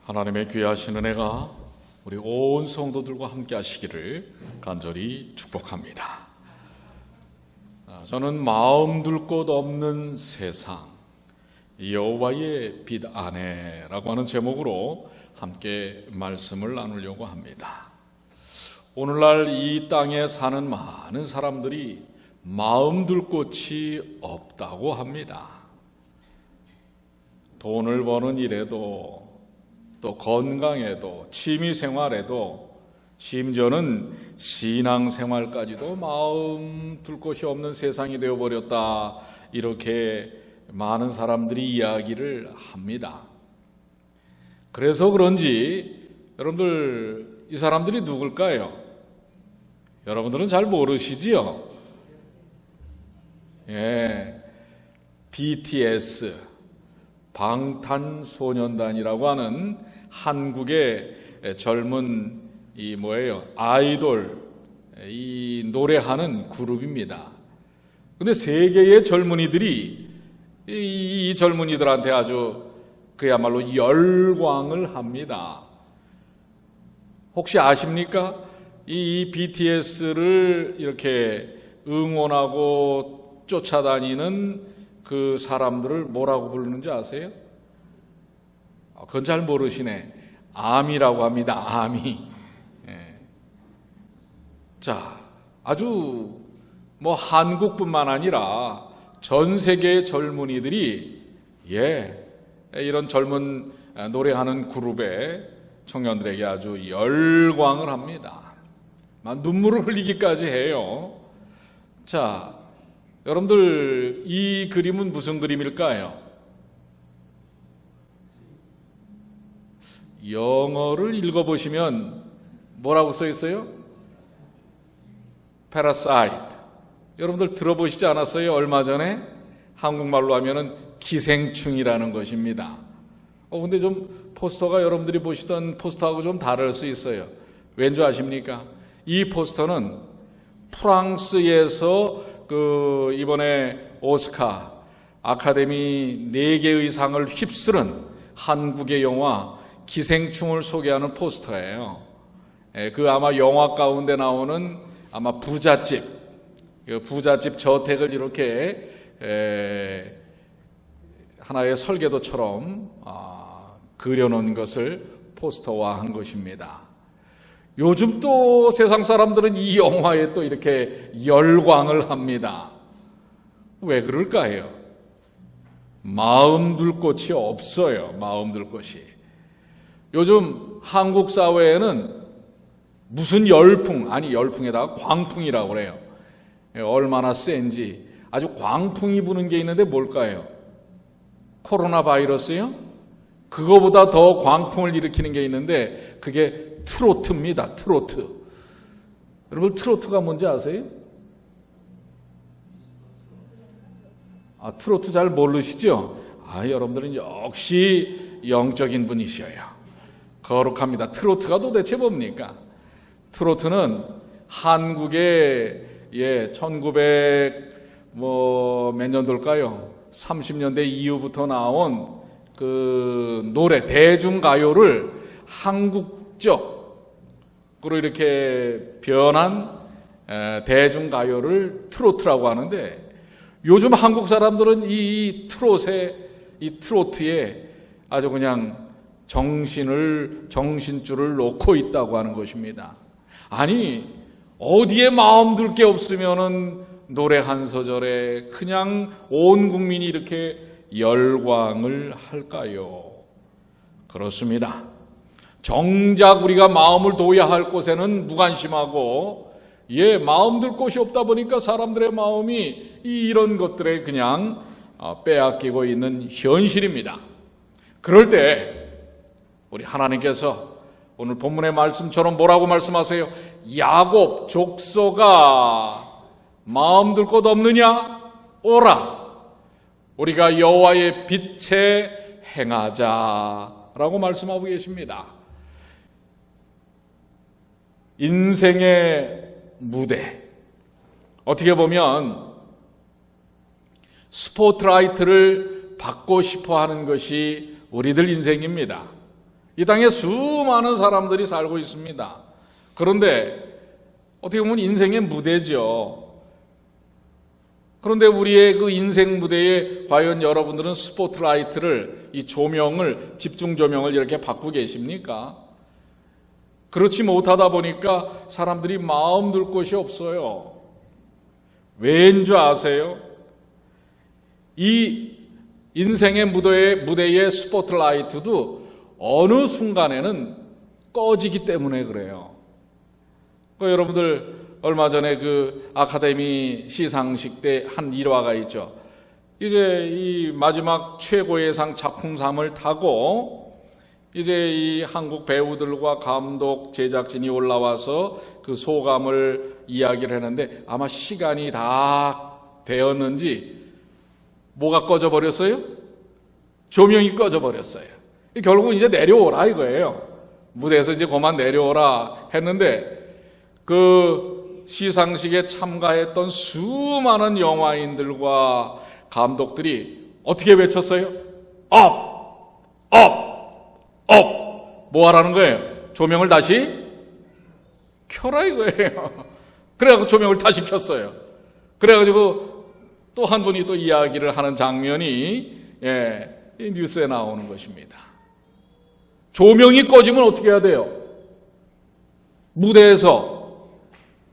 하나님의 귀하신 은혜가 우리 온 성도들과 함께 하시기를 간절히 축복합니다. 저는 마음 둘 곳 없는 세상, 여호와의 빛 안에라고 하는 제목으로 함께 말씀을 나누려고 합니다. 오늘날 이 땅에 사는 많은 사람들이 마음 둘 곳이 없다고 합니다. 돈을 버는 일에도, 또 건강에도, 취미생활에도, 심지어는 신앙생활까지도 마음 둘 곳이 없는 세상이 되어버렸다, 이렇게 많은 사람들이 이야기를 합니다. 그래서 그런지 여러분들, 이 사람들이 누굴까요? 여러분들은 잘 모르시지요? BTS, 방탄소년단이라고 하는 한국의 젊은 아이돌, 이 노래하는 그룹입니다. 근데 세계의 젊은이들이 이 젊은이들한테 아주 그야말로 열광을 합니다. 혹시 아십니까? 이 BTS를 이렇게 응원하고 쫓아다니는 그 사람들을 뭐라고 부르는지 아세요? 그건 잘 모르시네. 아미라고 합니다. 아미. 자, 아주 한국뿐만 아니라 전 세계의 젊은이들이 이런 젊은 노래하는 그룹의 청년들에게 아주 열광을 합니다. 눈물을 흘리기까지 해요. 자, 여러분들, 이 그림은 무슨 그림일까요? 영어를 읽어보시면 뭐라고 써 있어요? Parasite. 여러분들 들어보시지 않았어요? 얼마 전에? 한국말로 하면은 기생충이라는 것입니다. 근데 좀 포스터가 여러분들이 보시던 포스터하고 좀 다를 수 있어요. 왠지 아십니까? 이 포스터는 프랑스에서 이번에 오스카 아카데미 4개의 상을 휩쓸은 한국의 영화 기생충을 소개하는 포스터예요. 아마 영화 가운데 나오는 아마 부잣집 저택을 이렇게 하나의 설계도처럼 그려놓은 것을 포스터화한 것입니다. 요즘 또 세상 사람들은 이 영화에 또 이렇게 열광을 합니다. 왜 그럴까요? 마음 둘 곳이 없어요. 마음 둘 곳이. 요즘 한국 사회에는 무슨 열풍에다가 광풍이라고 그래요. 얼마나 센지 아주 광풍이 부는 게 있는데 뭘까요? 코로나 바이러스요? 그거보다 더 광풍을 일으키는 게 있는데 그게 트로트입니다. 트로트. 여러분, 트로트가 뭔지 아세요? 트로트 잘 모르시죠? 여러분들은 역시 영적인 분이셔요. 거룩합니다. 트로트가 도대체 뭡니까? 트로트는 한국의 1900 몇 년도일까요? 30년대 이후부터 나온 그 노래, 대중가요를 한국적으로 이렇게 변한 대중가요를 트로트라고 하는데, 요즘 한국 사람들은 이 트로트에 아주 그냥 정신줄을 놓고 있다고 하는 것입니다. 아니, 어디에 마음 둘 게 없으면은 노래 한 소절에 그냥 온 국민이 이렇게 열광을 할까요? 그렇습니다. 정작 우리가 마음을 둬야 할 곳에는 무관심하고, 마음 둘 곳이 없다 보니까 사람들의 마음이 이런 것들에 그냥 빼앗기고 있는 현실입니다. 그럴 때 우리 하나님께서 오늘 본문의 말씀처럼 뭐라고 말씀하세요? 야곱 족속아, 마음 둘 곳 없느냐? 오라, 우리가 여호와의 빛에 행하자라고 말씀하고 계십니다. 인생의 무대, 어떻게 보면 스포트라이트를 받고 싶어 하는 것이 우리들 인생입니다. 이 땅에 수많은 사람들이 살고 있습니다. 그런데 어떻게 보면 인생의 무대죠. 그런데 우리의 그 인생 무대에 과연 여러분들은 스포트라이트를, 이 조명을, 집중 조명을 이렇게 받고 계십니까? 그렇지 못하다 보니까 사람들이 마음 둘 곳이 없어요. 왜인 줄 아세요? 이 인생의 무대의 스포트라이트도 어느 순간에는 꺼지기 때문에 그래요. 여러분들 얼마 전에 그 아카데미 시상식 때 한 일화가 있죠. 이제 이 마지막 최고의 상 작품상을 타고 이제 이 한국 배우들과 감독, 제작진이 올라와서 그 소감을 이야기를 했는데 아마 시간이 다 되었는지 뭐가 꺼져 버렸어요? 조명이 꺼져 버렸어요. 결국은 이제 내려오라 이거예요. 무대에서 이제 그만 내려오라 했는데 그 시상식에 참가했던 수많은 영화인들과 감독들이 어떻게 외쳤어요? 업! 업! 업! 뭐 하라는 거예요? 조명을 다시 켜라 이거예요. 그래가지고 조명을 다시 켰어요. 그래가지고 또 한 분이 또 이야기를 하는 장면이 이 뉴스에 나오는 것입니다. 조명이 꺼지면 어떻게 해야 돼요? 무대에서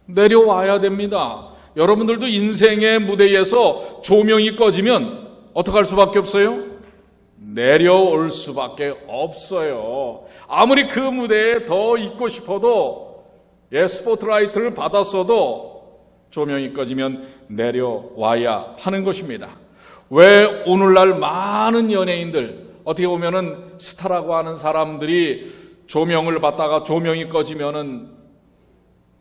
내려와야 됩니다. 여러분들도 인생의 무대에서 조명이 꺼지면 어떻게 할 수밖에 없어요? 내려올 수밖에 없어요. 아무리 그 무대에 더 있고 싶어도 스포트라이트를 받았어도 조명이 꺼지면 내려와야 하는 것입니다. 왜 오늘날 많은 연예인들, 어떻게 보면은 스타라고 하는 사람들이 조명을 받다가 조명이 꺼지면은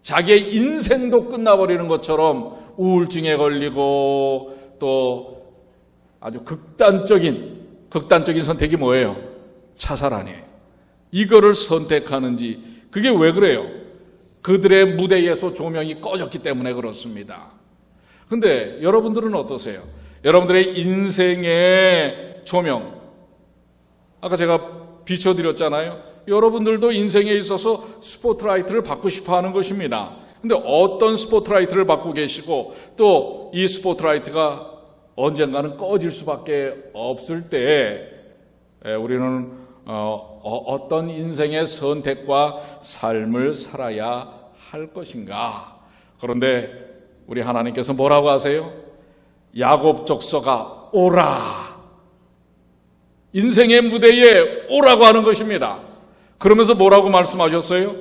자기의 인생도 끝나버리는 것처럼 우울증에 걸리고 또 아주 극단적인 선택이 뭐예요? 자살 아니에요. 이거를 선택하는지, 그게 왜 그래요? 그들의 무대에서 조명이 꺼졌기 때문에 그렇습니다. 근데 여러분들은 어떠세요? 여러분들의 인생의 조명, 아까 제가 비춰드렸잖아요. 여러분들도 인생에 있어서 스포트라이트를 받고 싶어 하는 것입니다. 근데 어떤 스포트라이트를 받고 계시고 또 이 스포트라이트가 언젠가는 꺼질 수밖에 없을 때 우리는 어떤 인생의 선택과 삶을 살아야 할 것인가? 그런데 우리 하나님께서 뭐라고 하세요? 야곱족서가 오라. 인생의 무대에 오라고 하는 것입니다. 그러면서 뭐라고 말씀하셨어요?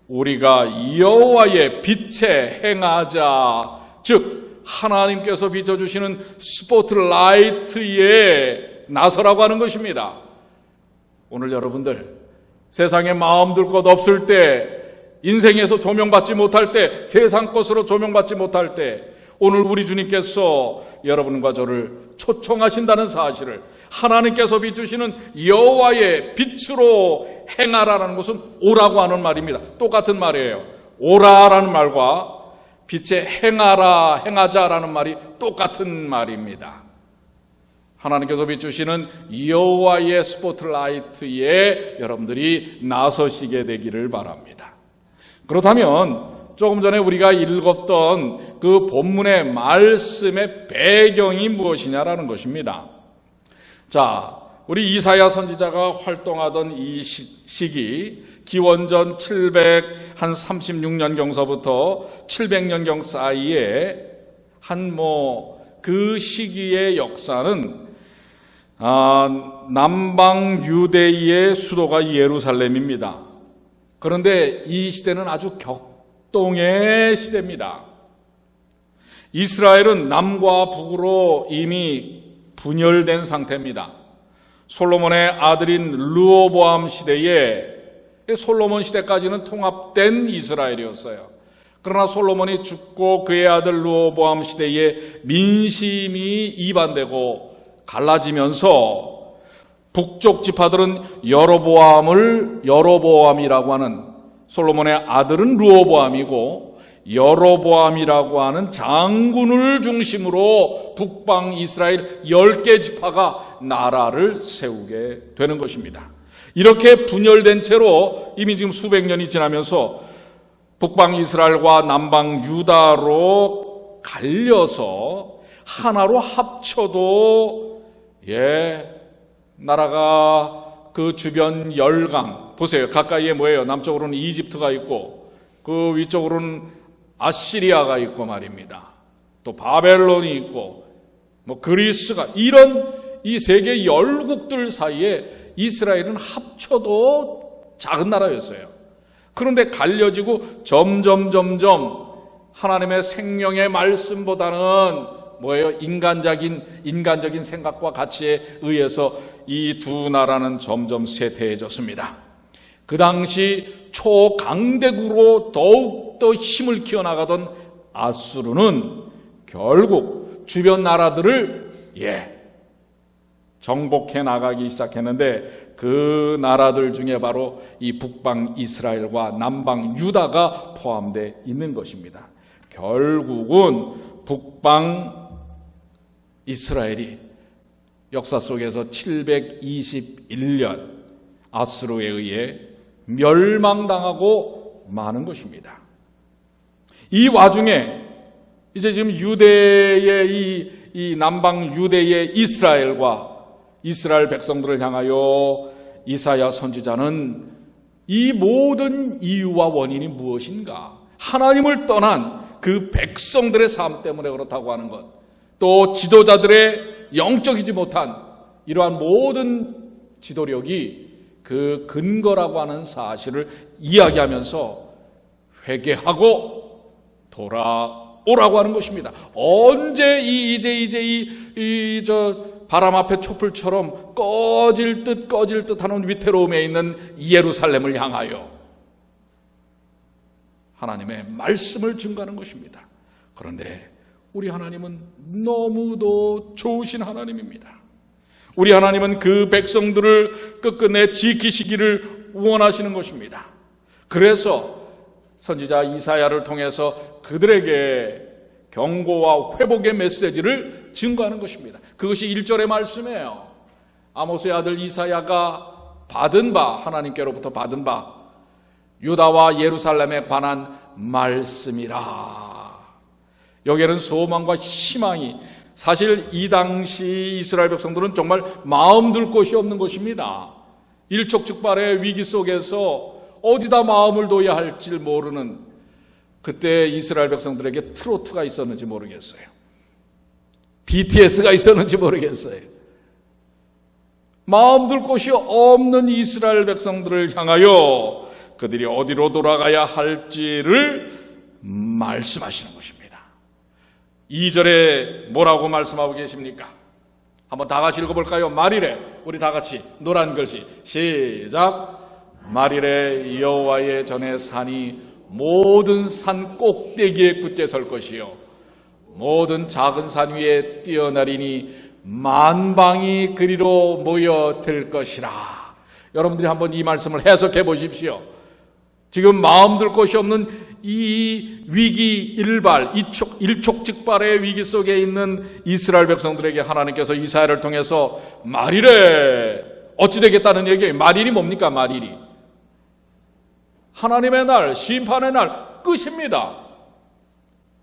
우리가 여호와의 빛에 행하자. 즉 하나님께서 비춰주시는 스포트라이트에 나서라고 하는 것입니다. 오늘 여러분들 세상에 마음 둘 것 없을 때, 인생에서 조명받지 못할 때, 세상 것으로 조명받지 못할 때 오늘 우리 주님께서 여러분과 저를 초청하신다는 사실을, 하나님께서 비추시는 여호와의 빛으로 행하라는 것은 오라고 하는 말입니다. 똑같은 말이에요. 오라라는 말과 빛에 행하라, 행하자라는 말이 똑같은 말입니다. 하나님께서 비추시는 여호와의 스포트라이트에 여러분들이 나서시게 되기를 바랍니다. 그렇다면 조금 전에 우리가 읽었던 그 본문의 말씀의 배경이 무엇이냐라는 것입니다. 자, 우리 이사야 선지자가 활동하던 이 시기, 기원전 736년경서부터 700년경 사이에 그 시기의 역사는 남방 유대의 수도가 예루살렘입니다. 그런데 이 시대는 아주 격동의 시대입니다. 이스라엘은 남과 북으로 이미 분열된 상태입니다. 솔로몬의 아들인 르호보암 시대에, 솔로몬 시대까지는 통합된 이스라엘이었어요. 그러나 솔로몬이 죽고 그의 아들 르호보암 시대에 민심이 이반되고 갈라지면서 북쪽 지파들은 여로보암이라고 하는, 솔로몬의 아들은 르호보암이고 여로보암이라고 하는 장군을 중심으로 북방 이스라엘 10개 지파가 나라를 세우게 되는 것입니다. 이렇게 분열된 채로 이미 지금 수백 년이 지나면서 북방 이스라엘과 남방 유다로 갈려서 하나로 합쳐도 나라가 그 주변 열강 보세요. 가까이에 뭐예요? 남쪽으로는 이집트가 있고 그 위쪽으로는 아시리아가 있고 말입니다. 또 바벨론이 있고 뭐 그리스가 이런 이 세계 열국들 사이에 이스라엘은 합쳐도 작은 나라였어요. 그런데 갈려지고 점점 하나님의 생명의 말씀보다는 뭐예요? 인간적인 생각과 가치에 의해서 이 두 나라는 점점 쇠퇴해졌습니다. 그 당시 초강대국으로 더욱더 힘을 키워나가던 아수르는 결국 주변 나라들을 정복해 나가기 시작했는데 그 나라들 중에 바로 이 북방 이스라엘과 남방 유다가 포함되어 있는 것입니다. 결국은 북방 이스라엘이 역사 속에서 721년 아수르에 의해 멸망당하고 마는 것입니다. 이 와중에 이제 지금 유대의 이 남방 유대의 이스라엘과 이스라엘 백성들을 향하여 이사야 선지자는 이 모든 이유와 원인이 무엇인가? 하나님을 떠난 그 백성들의 삶 때문에 그렇다고 하는 것, 또 지도자들의 영적이지 못한 이러한 모든 지도력이 그 근거라고 하는 사실을 이야기하면서 회개하고 돌아오라고 하는 것입니다. 언제 저 바람 앞에 촛불처럼 꺼질 듯 하는 위태로움에 있는 예루살렘을 향하여 하나님의 말씀을 증거하는 것입니다. 그런데 우리 하나님은 너무도 좋으신 하나님입니다. 우리 하나님은 그 백성들을 끝끝내 지키시기를 원하시는 것입니다. 그래서 선지자 이사야를 통해서 그들에게 경고와 회복의 메시지를 증거하는 것입니다. 그것이 1절의 말씀이에요. 아모스의 아들 이사야가 받은 바, 하나님께로부터 받은 바, 유다와 예루살렘에 관한 말씀이라. 여기에는 소망과 희망이, 사실 이 당시 이스라엘 백성들은 정말 마음 둘 곳이 없는 것입니다. 일촉즉발의 위기 속에서 어디다 마음을 둬야 할지 모르는, 그때 이스라엘 백성들에게 트로트가 있었는지 모르겠어요. BTS가 있었는지 모르겠어요. 마음 둘 곳이 없는 이스라엘 백성들을 향하여 그들이 어디로 돌아가야 할지를 말씀하시는 것입니다. 2절에 뭐라고 말씀하고 계십니까? 한번 다 같이 읽어볼까요? 말이래. 우리 다 같이 노란 글씨 시작. 말이래 여호와의 전에 산이 모든 산 꼭대기에 굳게 설 것이요 모든 작은 산 위에 뛰어나리니 만방이 그리로 모여들 것이라. 여러분들이 한번 이 말씀을 해석해 보십시오. 지금 마음 둘 곳이 없는 이 위기 일촉즉발의 위기 속에 있는 이스라엘 백성들에게 하나님께서 이사야를 통해서 말이래. 어찌 되겠다는 얘기예요. 말일이 뭡니까? 말일이 하나님의 날, 심판의 날, 끝입니다.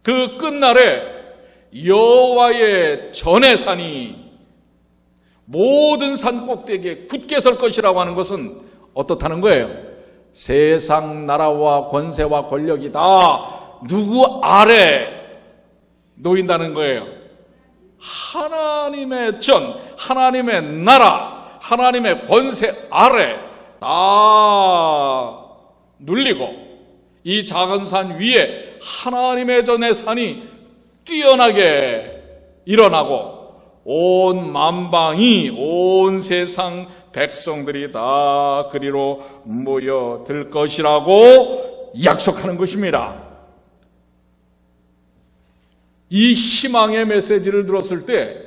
그 끝날에 여호와의 전의 산이 모든 산 꼭대기에 굳게 설 것이라고 하는 것은 어떻다는 거예요? 세상 나라와 권세와 권력이 다 누구 아래 놓인다는 거예요. 하나님의 전, 하나님의 나라, 하나님의 권세 아래 다 눌리고 이 작은 산 위에 하나님의 전의 산이 뛰어나게 일어나고 온 만방이, 온 세상 백성들이 다 그리로 모여들 것이라고 약속하는 것입니다. 이 희망의 메시지를 들었을 때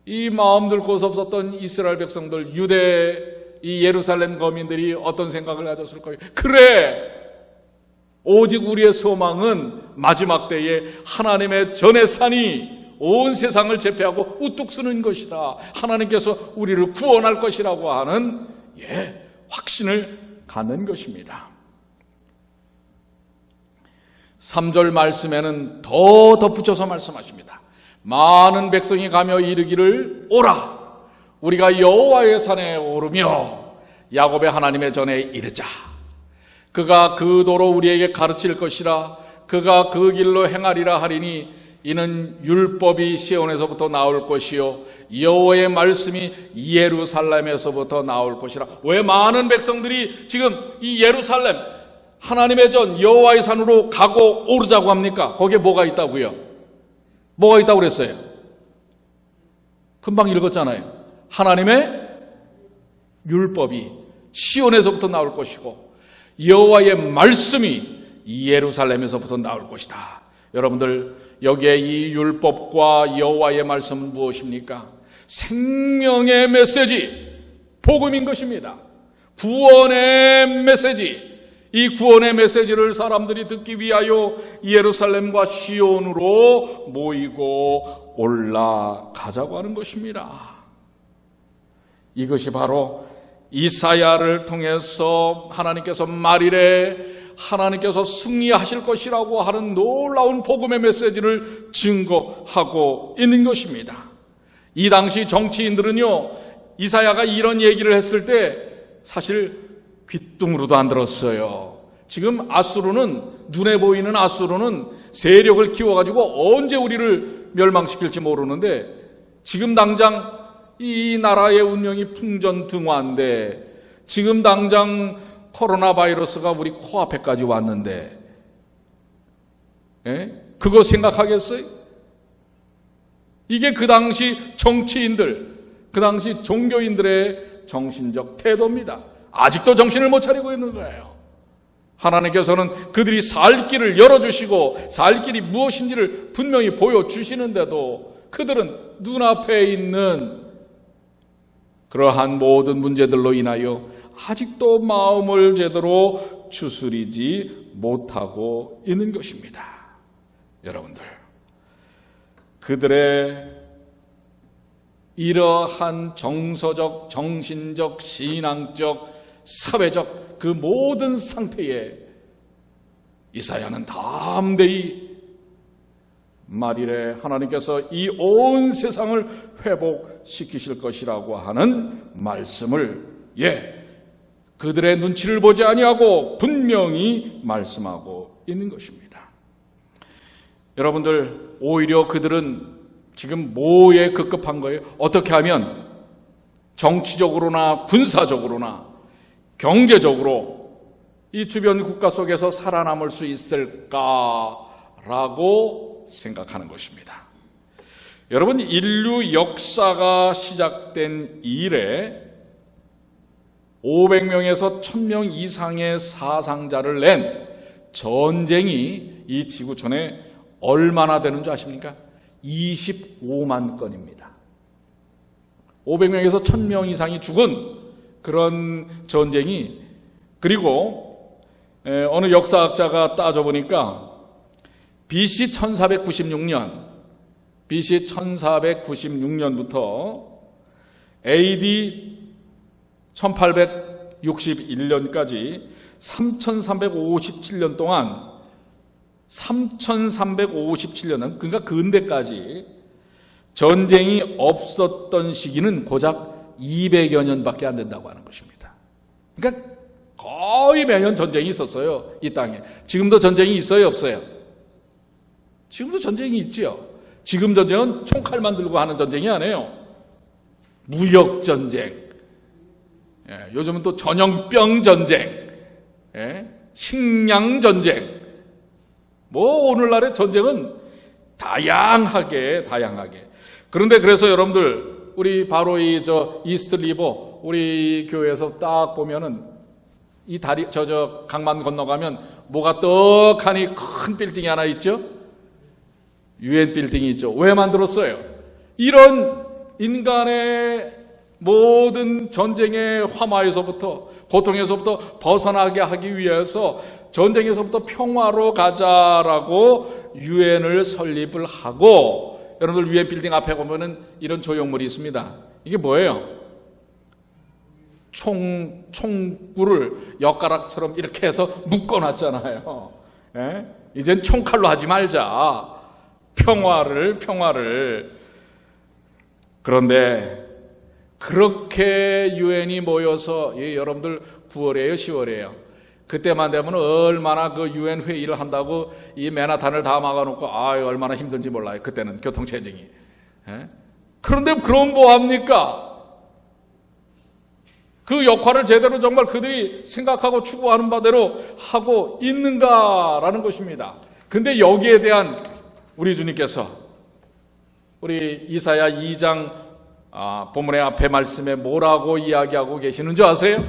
이 마음 둘 곳 없었던 이스라엘 백성들, 유대 이 예루살렘 거민들이 어떤 생각을 가졌을까요? 그래, 오직 우리의 소망은 마지막 때에 하나님의 전의 산이 온 세상을 제패하고 우뚝 서는 것이다. 하나님께서 우리를 구원할 것이라고 하는 확신을 갖는 것입니다. 3절 말씀에는 더 덧붙여서 말씀하십니다. 많은 백성이 가며 이르기를 오라 우리가 여호와의 산에 오르며 야곱의 하나님의 전에 이르자. 그가 그 도로 우리에게 가르칠 것이라. 그가 그 길로 행하리라 하리니 이는 율법이 시온에서부터 나올 것이요 여호와의 말씀이 예루살렘에서부터 나올 것이라. 왜 많은 백성들이 지금 이 예루살렘 하나님의 전 여호와의 산으로 가고 오르자고 합니까? 거기에 뭐가 있다고요? 뭐가 있다고 그랬어요? 금방 읽었잖아요. 하나님의 율법이 시온에서부터 나올 것이고 여호와의 말씀이 예루살렘에서부터 나올 것이다. 여러분들, 여기에 이 율법과 여호와의 말씀은 무엇입니까? 생명의 메시지, 복음인 것입니다. 구원의 메시지. 이 구원의 메시지를 사람들이 듣기 위하여 예루살렘과 시온으로 모이고 올라가자고 하는 것입니다. 이것이 바로 이사야를 통해서 하나님께서 말이래 하나님께서 승리하실 것이라고 하는 놀라운 복음의 메시지를 증거하고 있는 것입니다. 이 당시 정치인들은요, 이사야가 이런 얘기를 했을 때 사실 귀뚱으로도 안 들었어요. 지금 아수르는, 눈에 보이는 아수르는 세력을 키워가지고 언제 우리를 멸망시킬지 모르는데 지금 당장 이 나라의 운명이 풍전등화인데 지금 당장 코로나 바이러스가 우리 코앞에까지 왔는데 그거 생각하겠어요? 이게 그 당시 정치인들, 그 당시 종교인들의 정신적 태도입니다. 아직도 정신을 못 차리고 있는 거예요. 하나님께서는 그들이 살 길을 열어주시고 살 길이 무엇인지를 분명히 보여주시는데도 그들은 눈앞에 있는 그러한 모든 문제들로 인하여 아직도 마음을 제대로 추스리지 못하고 있는 것입니다. 여러분들, 그들의 이러한 정서적, 정신적, 신앙적, 사회적 그 모든 상태에 이사야는 담대히 말이래 하나님께서 이 온 세상을 회복시키실 것이라고 하는 말씀을 그들의 눈치를 보지 아니하고 분명히 말씀하고 있는 것입니다. 여러분들, 오히려 그들은 지금 뭐에 급급한 거예요? 어떻게 하면 정치적으로나 군사적으로나 경제적으로 이 주변 국가 속에서 살아남을 수 있을까라고 생각하는 것입니다. 여러분, 인류 역사가 시작된 이래 500명에서 1000명 이상의 사상자를 낸 전쟁이 이 지구촌에 얼마나 되는 줄 아십니까? 25만 건입니다. 500명에서 1000명 이상이 죽은 그런 전쟁이, 그리고 어느 역사학자가 따져보니까 BC 1496년부터 AD 1861년까지 3357년 동안 3357년, 그러니까 근대까지 전쟁이 없었던 시기는 고작 200여 년밖에 안 된다고 하는 것입니다. 그러니까 거의 매년 전쟁이 있었어요, 이 땅에. 지금도 전쟁이 있어요, 없어요? 지금도 전쟁이 있지요. 지금 전쟁은 총칼만 들고 하는 전쟁이 아니에요. 무역전쟁, 요즘은 또 전염병 전쟁, 식량전쟁, 오늘날의 전쟁은 다양하게. 그런데 그래서 여러분들, 우리 바로 이스트 리버, 우리 교회에서 딱 보면은 이 다리, 강만 건너가면 뭐가 떡하니 큰 빌딩이 하나 있죠? UN 빌딩이 있죠. 왜 만들었어요? 이런 인간의 모든 전쟁의 화마에서부터, 고통에서부터 벗어나게 하기 위해서 전쟁에서부터 평화로 가자라고 UN을 설립을 하고, 여러분들 UN 빌딩 앞에 보면은 이런 조형물이 있습니다. 이게 뭐예요? 총구를 엿가락처럼 이렇게 해서 묶어놨잖아요. 예? 이젠 총칼로 하지 말자. 평화를. 그런데 그렇게 유엔이 모여서, 여러분들 9월이에요, 10월이에요. 그때만 되면 얼마나 그 유엔 회의를 한다고 이 맨하탄을 다 막아놓고, 얼마나 힘든지 몰라요. 그때는 교통체증이. 예? 그런데 그럼 뭐합니까? 그 역할을 제대로 정말 그들이 생각하고 추구하는 바대로 하고 있는가라는 것입니다. 근데 여기에 대한 우리 주님께서 우리 이사야 2장 본문의 앞에 말씀에 뭐라고 이야기하고 계시는 줄 아세요?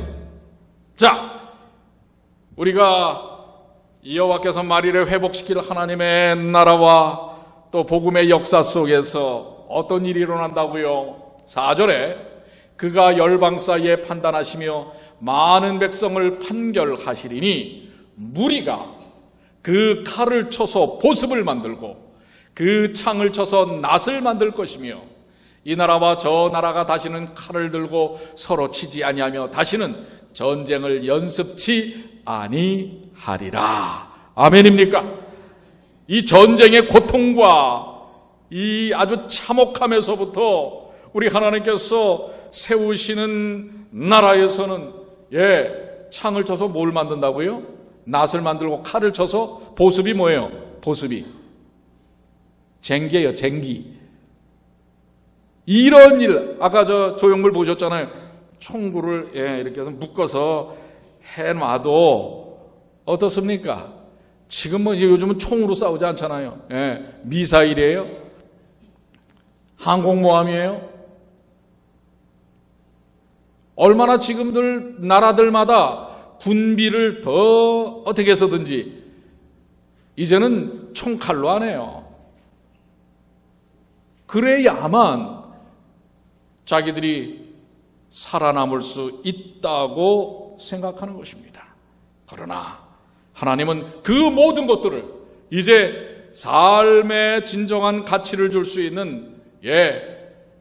자, 우리가 여호와께서 만일에 회복시킬 하나님의 나라와 또 복음의 역사 속에서 어떤 일이 일어난다고요? 4절에 그가 열방 사이에 판단하시며 많은 백성을 판결하시리니 무리가 그 칼을 쳐서 보습을 만들고 그 창을 쳐서 낫을 만들 것이며 이 나라와 저 나라가 다시는 칼을 들고 서로 치지 아니하며 다시는 전쟁을 연습치 아니하리라. 아멘입니까? 이 전쟁의 고통과 이 아주 참혹함에서부터 우리 하나님께서 세우시는 나라에서는 창을 쳐서 뭘 만든다고요? 낫을 만들고 칼을 쳐서 보습이 뭐예요? 보습이 쟁기예요. 쟁기. 이런 일, 아까 저 조형물 보셨잖아요. 총구를 이렇게 해서 묶어서 해놔도 어떻습니까? 지금 요즘은 총으로 싸우지 않잖아요. 미사일이에요. 항공모함이에요. 얼마나 지금들 나라들마다 군비를 더 어떻게 해서든지 이제는 총칼로 안 해요. 그래야만 자기들이 살아남을 수 있다고 생각하는 것입니다. 그러나 하나님은 그 모든 것들을 이제 삶의 진정한 가치를 줄 수 있는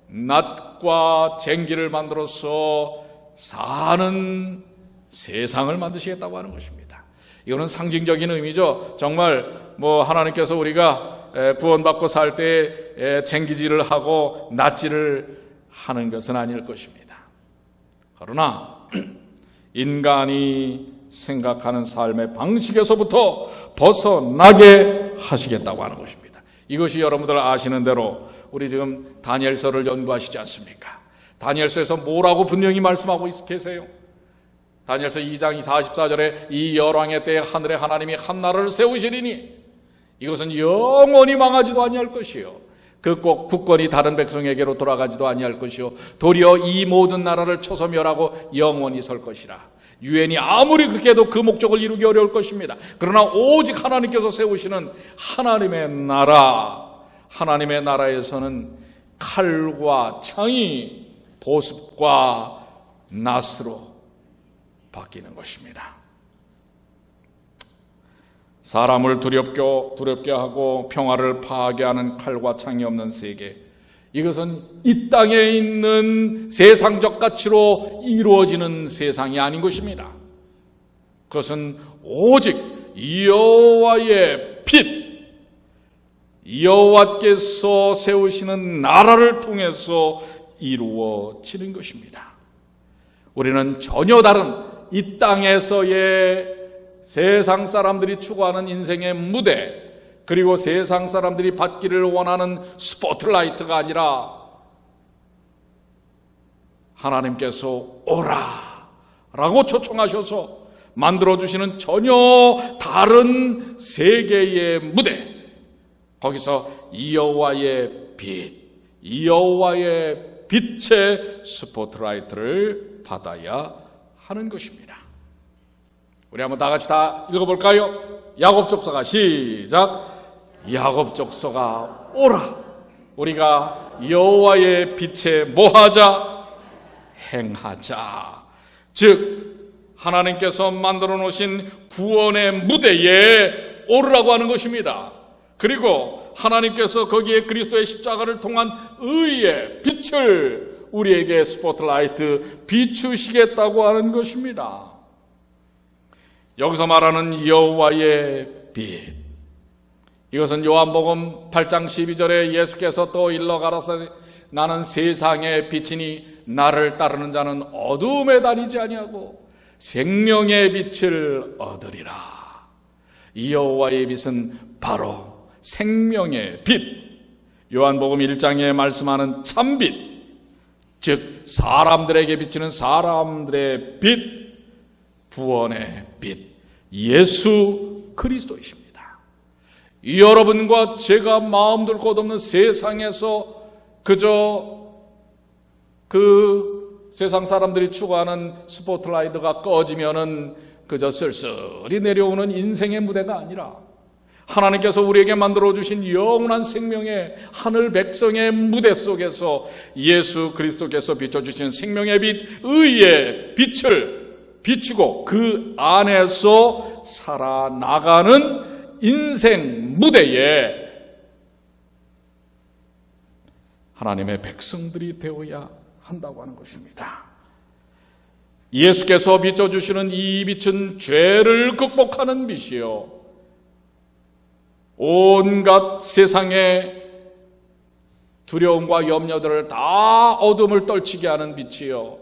낫과 쟁기를 만들어서 사는 세상을 만드시겠다고 하는 것입니다. 이거는 상징적인 의미죠. 정말 하나님께서 우리가 구원받고 살 때 쟁기질을 하고 낫질을 하는 것은 아닐 것입니다. 그러나 인간이 생각하는 삶의 방식에서부터 벗어나게 하시겠다고 하는 것입니다. 이것이 여러분들 아시는 대로 우리 지금 다니엘서를 연구하시지 않습니까? 다니엘서에서 뭐라고 분명히 말씀하고 계세요? 다니엘서 2장 44절에 이 열왕의 때에 하늘의 하나님이 한 나라를 세우시리니 이것은 영원히 망하지도 아니할 것이요 그 꼭 국권이 다른 백성에게로 돌아가지도 아니할 것이요 도리어 이 모든 나라를 쳐서 멸하고 영원히 설 것이라. 유엔이 아무리 그렇게 해도 그 목적을 이루기 어려울 것입니다. 그러나 오직 하나님께서 세우시는 하나님의 나라에서는 칼과 창이 보습과 낫으로 바뀌는 것입니다. 사람을 두렵게 하고 평화를 파괴하는 칼과 창이 없는 세계, 이것은 이 땅에 있는 세상적 가치로 이루어지는 세상이 아닌 것입니다. 그것은 오직 여호와의 빛, 여호와께서 세우시는 나라를 통해서 이루어지는 것입니다. 우리는 전혀 다른 이 땅에서의 세상 사람들이 추구하는 인생의 무대, 그리고 세상 사람들이 받기를 원하는 스포트라이트가 아니라 하나님께서 오라 라고 초청하셔서 만들어주시는 전혀 다른 세계의 무대, 거기서 여호와의 빛, 여호와의 빛의 스포트라이트를 받아야 하는 것입니다. 우리 한번 다 같이 다 읽어볼까요? 야곱족서가 시작. 야곱족서가 오라. 우리가 여호와의 빛에 뭐하자? 행하자. 즉 하나님께서 만들어 놓으신 구원의 무대에 오르라고 하는 것입니다. 그리고 하나님께서 거기에 그리스도의 십자가를 통한 의의 빛을 우리에게 스포트라이트 비추시겠다고 하는 것입니다. 여기서 말하는 여호와의 빛, 이것은 요한복음 8장 12절에 예수께서 또 일러 가라사대 나는 세상의 빛이니 나를 따르는 자는 어두움에 다니지 아니하고 생명의 빛을 얻으리라. 이 여호와의 빛은 바로 생명의 빛, 요한복음 1장에 말씀하는 참빛, 즉 사람들에게 비치는 사람들의 빛, 구원의 빛, 예수 그리스도이십니다. 여러분과 제가 마음둘 곳 없는 세상에서 그저 그 세상 사람들이 추구하는 스포트라이트가 꺼지면은 그저 쓸쓸히 내려오는 인생의 무대가 아니라 하나님께서 우리에게 만들어주신 영원한 생명의 하늘 백성의 무대 속에서 예수 그리스도께서 비춰주신 생명의 빛, 의의 빛을 비추고 그 안에서 살아나가는 인생 무대에 하나님의 백성들이 되어야 한다고 하는 것입니다. 예수께서 비춰주시는 이 빛은 죄를 극복하는 빛이요, 온갖 세상의 두려움과 염려들을 다 어둠을 떨치게 하는 빛이요,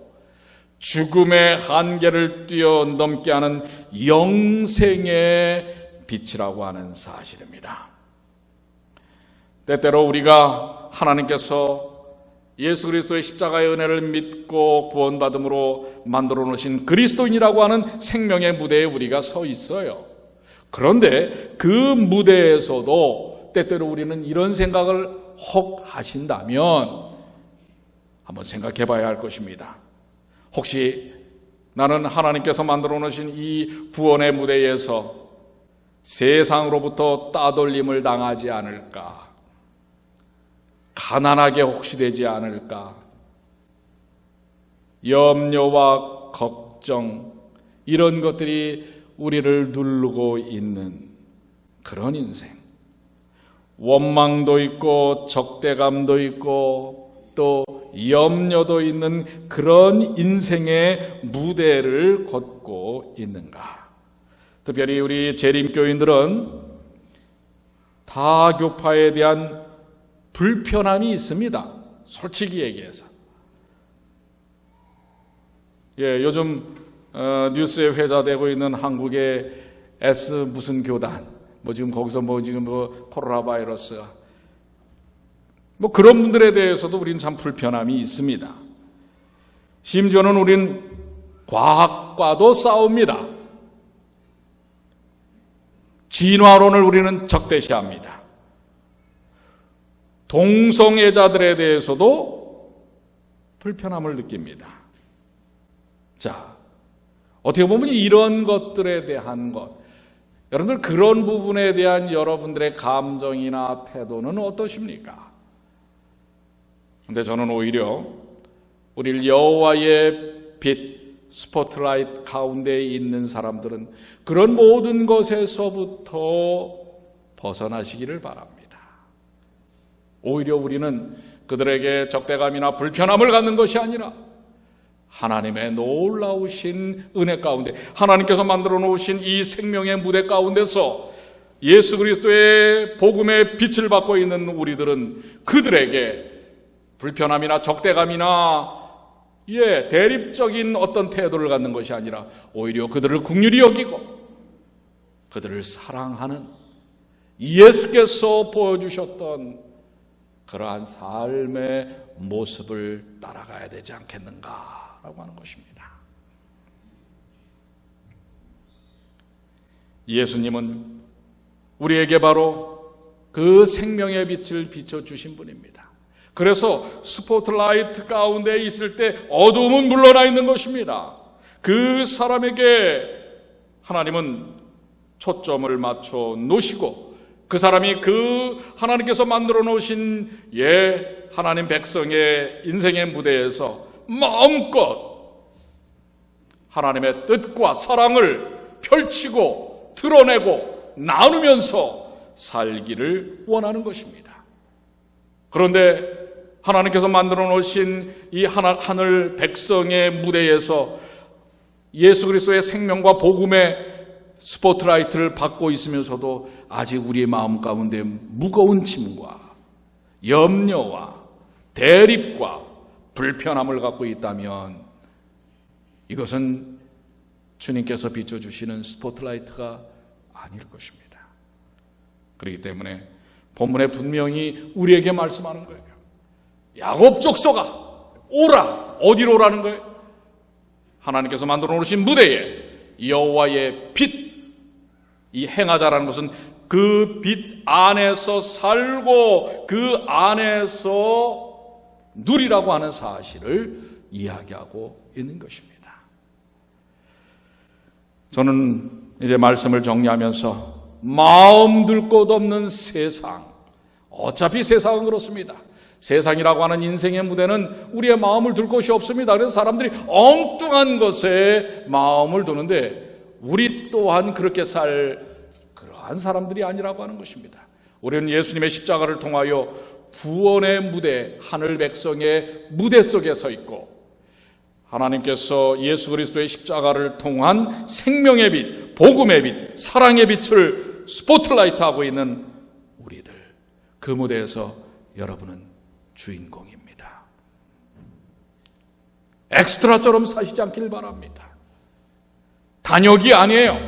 죽음의 한계를 뛰어넘게 하는 영생의 빛이라고 하는 사실입니다. 때때로 우리가 하나님께서 예수 그리스도의 십자가의 은혜를 믿고 구원받음으로 만들어 놓으신 그리스도인이라고 하는 생명의 무대에 우리가 서 있어요. 그런데 그 무대에서도 때때로 우리는 이런 생각을 혹 하신다면 한번 생각해 봐야 할 것입니다. 혹시 나는 하나님께서 만들어 놓으신 이 구원의 무대에서 세상으로부터 따돌림을 당하지 않을까? 가난하게 혹시 되지 않을까? 염려와 걱정, 이런 것들이 우리를 누르고 있는 그런 인생, 원망도 있고 적대감도 있고 또 염려도 있는 그런 인생의 무대를 걷고 있는가? 특별히 우리 재림교인들은 다교파에 대한 불편함이 있습니다. 솔직히 얘기해서. 요즘 뉴스에 회자되고 있는 한국의 S 무슨 교단, 지금 거기서 지금 코로나 바이러스, 그런 분들에 대해서도 우리는 참 불편함이 있습니다. 심지어는 우린 과학과도 싸웁니다. 진화론을 우리는 적대시합니다. 동성애자들에 대해서도 불편함을 느낍니다. 자, 어떻게 보면 이런 것들에 대한 것, 여러분들 그런 부분에 대한 여러분들의 감정이나 태도는 어떠십니까? 근데 저는 오히려 우리 여호와의 빛, 스포트라이트 가운데 있는 사람들은 그런 모든 것에서부터 벗어나시기를 바랍니다. 오히려 우리는 그들에게 적대감이나 불편함을 갖는 것이 아니라 하나님의 놀라우신 은혜 가운데, 하나님께서 만들어 놓으신 이 생명의 무대 가운데서 예수 그리스도의 복음의 빛을 받고 있는 우리들은 그들에게 불편함이나 적대감이나 대립적인 어떤 태도를 갖는 것이 아니라 오히려 그들을 긍휼히 여기고 그들을 사랑하는 예수께서 보여주셨던 그러한 삶의 모습을 따라가야 되지 않겠는가라고 하는 것입니다. 예수님은 우리에게 바로 그 생명의 빛을 비춰주신 분입니다. 그래서 스포트라이트 가운데 있을 때 어두움은 물러나 있는 것입니다. 그 사람에게 하나님은 초점을 맞춰 놓으시고 그 사람이 그 하나님께서 만들어 놓으신 하나님 백성의 인생의 무대에서 마음껏 하나님의 뜻과 사랑을 펼치고 드러내고 나누면서 살기를 원하는 것입니다. 그런데 하나님께서 만들어 놓으신 이 하늘 백성의 무대에서 예수 그리스도의 생명과 복음의 스포트라이트를 받고 있으면서도 아직 우리의 마음 가운데 무거운 짐과 염려와 대립과 불편함을 갖고 있다면 이것은 주님께서 비춰주시는 스포트라이트가 아닐 것입니다. 그렇기 때문에 본문에 분명히 우리에게 말씀하는 거예요. 야곱 족속아 오라. 어디로 오라는 거예요? 하나님께서 만들어 놓으신 무대에 여호와의 빛, 이 행하자라는 것은 그 빛 안에서 살고 그 안에서 누리라고 하는 사실을 이야기하고 있는 것입니다. 저는 이제 말씀을 정리하면서 마음 둘 곳 없는 세상, 어차피 세상은 그렇습니다. 세상이라고 하는 인생의 무대는 우리의 마음을 둘 곳이 없습니다. 그래서 사람들이 엉뚱한 것에 마음을 두는데 우리 또한 그렇게 살 그러한 사람들이 아니라고 하는 것입니다. 우리는 예수님의 십자가를 통하여 구원의 무대, 하늘 백성의 무대 속에 서 있고 하나님께서 예수 그리스도의 십자가를 통한 생명의 빛, 복음의 빛, 사랑의 빛을 스포트라이트하고 있는 우리들, 그 무대에서 여러분은 주인공입니다. 엑스트라처럼 사시지 않길 바랍니다. 단역이 아니에요.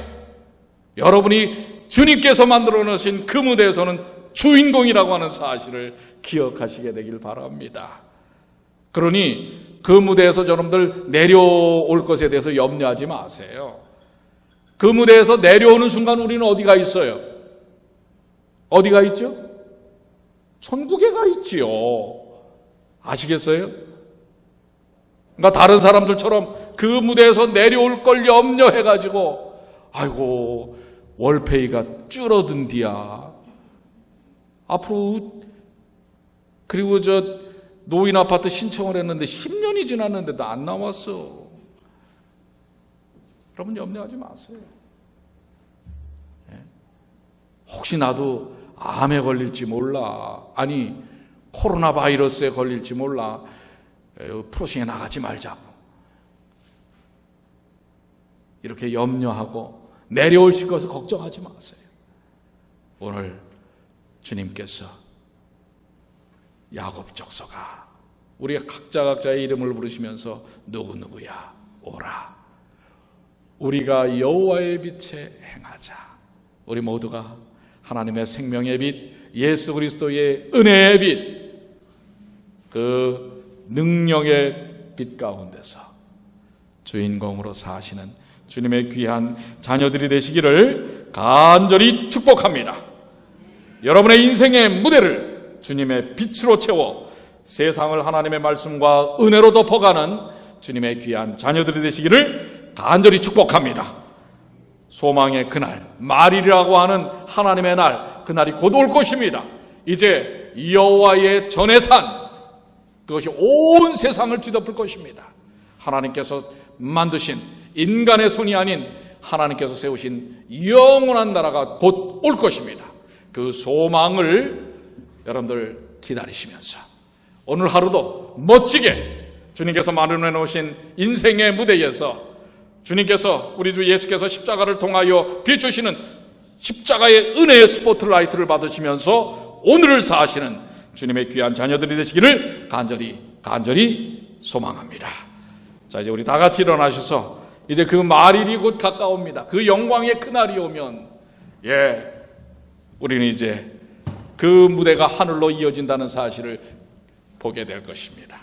여러분이 주님께서 만들어 놓으신 그 무대에서는 주인공이라고 하는 사실을 기억하시게 되길 바랍니다. 그러니 그 무대에서 여러분들 내려올 것에 대해서 염려하지 마세요. 그 무대에서 내려오는 순간 우리는 어디가 있어요? 어디가 있죠? 천국에 가 있지요. 아시겠어요? 그러니까 다른 사람들처럼 그 무대에서 내려올 걸 염려해가지고 아이고 월페이가 줄어든디야. 앞으로 그리고 저 노인 아파트 신청을 했는데 10년이 지났는데도 안 나왔어. 여러분 염려하지 마세요. 혹시 나도 암에 걸릴지 몰라. 아니 코로나 바이러스에 걸릴지 몰라. 프로싱에 나가지 말자고. 이렇게 염려하고 내려오실 것을 걱정하지 마세요. 오늘 주님께서 야곱 족속아, 우리가 각자의 이름을 부르시면서 누구누구야 오라. 우리가 여호와의 빛에 행하자. 우리 모두가 하나님의 생명의 빛, 예수 그리스도의 은혜의 빛, 그 능력의 빛 가운데서 주인공으로 사시는 주님의 귀한 자녀들이 되시기를 간절히 축복합니다. 여러분의 인생의 무대를 주님의 빛으로 채워 세상을 하나님의 말씀과 은혜로 덮어가는 주님의 귀한 자녀들이 되시기를 간절히 축복합니다. 소망의 그날, 말일이라고 하는 하나님의 날, 그날이 곧 올 것입니다. 이제 여호와의 전의 산, 그것이 온 세상을 뒤덮을 것입니다. 하나님께서 만드신 인간의 손이 아닌 하나님께서 세우신 영원한 나라가 곧 올 것입니다. 그 소망을 여러분들 기다리시면서 오늘 하루도 멋지게 주님께서 마련해 놓으신 인생의 무대에서 주님께서 우리 주 예수께서 십자가를 통하여 비추시는 십자가의 은혜의 스포트라이트를 받으시면서 오늘을 사시는 주님의 귀한 자녀들이 되시기를 간절히 소망합니다. 자, 이제 우리 다 같이 일어나셔서 이제 그 말일이 곧 가까웁니다. 그 영광의 그날이 오면 우리는 이제 그 무대가 하늘로 이어진다는 사실을 보게 될 것입니다.